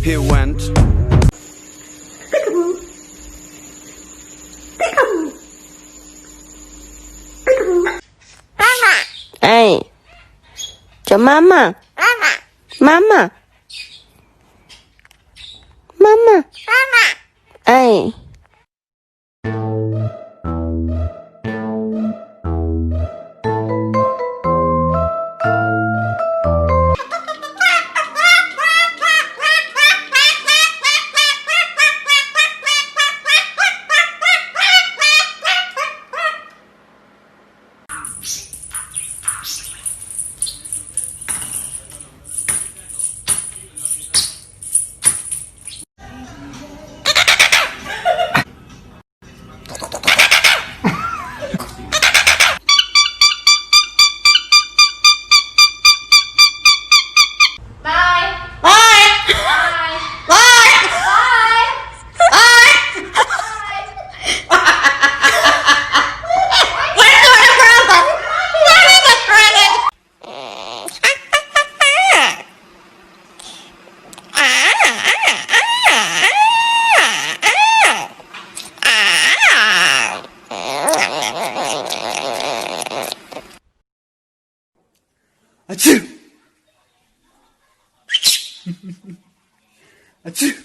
He went. Hey, cho mama. Mama. Mama. Hey. Achoo! Achoo!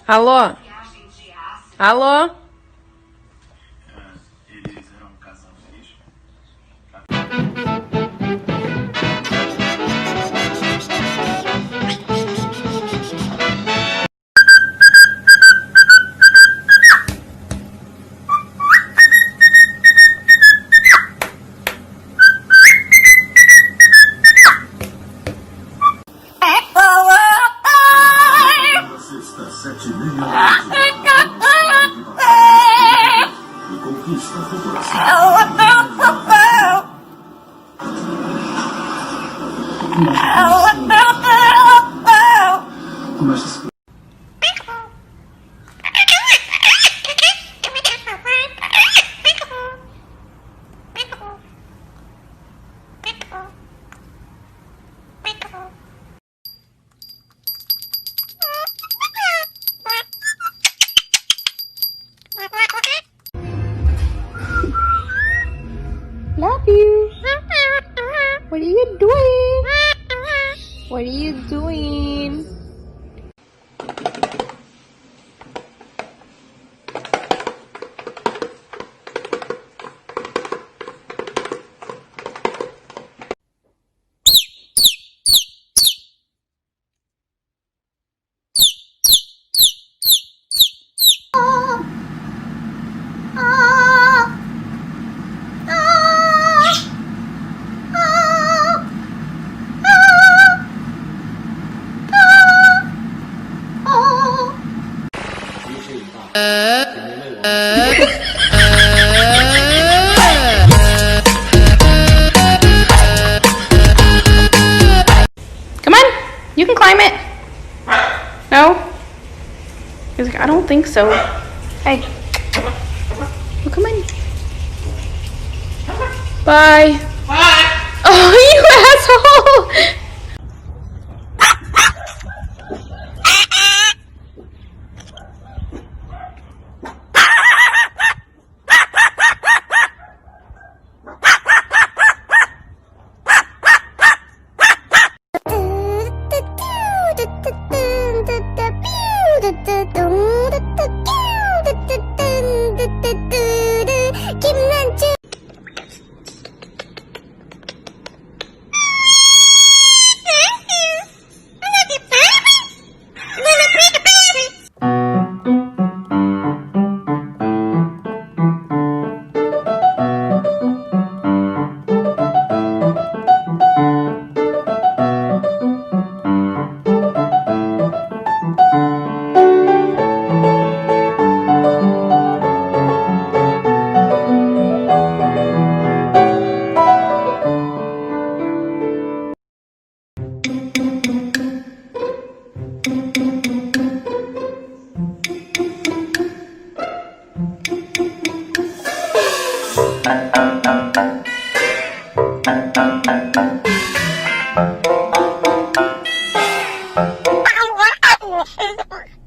Alô? Alô? Love you. What are you doing? What are you doing? Come on, you can climb it. No? He's like, I don't think so. Hey. Oh, come on. Bye. Bye. Oh, you asshole.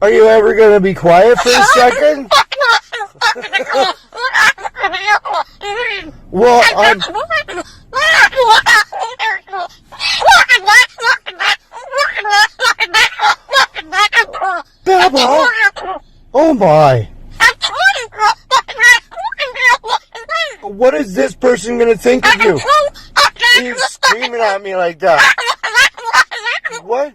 Are you ever going to be quiet for a second? Well, Baba! Oh my! What is this person going to think of you? He's screaming at me like that. What?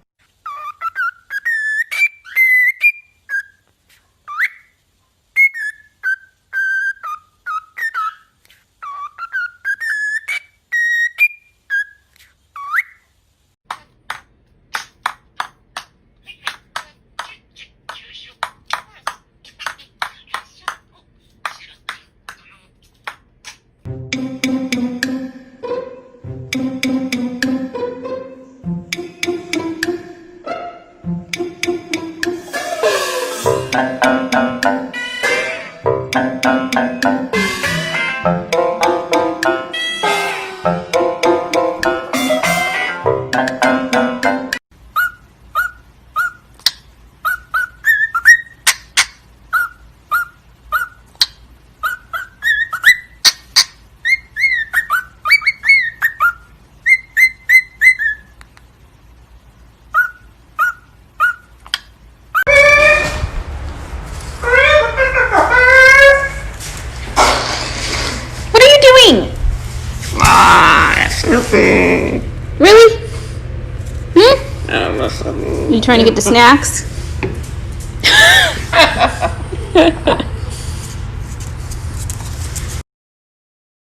Really? You trying to get the snacks?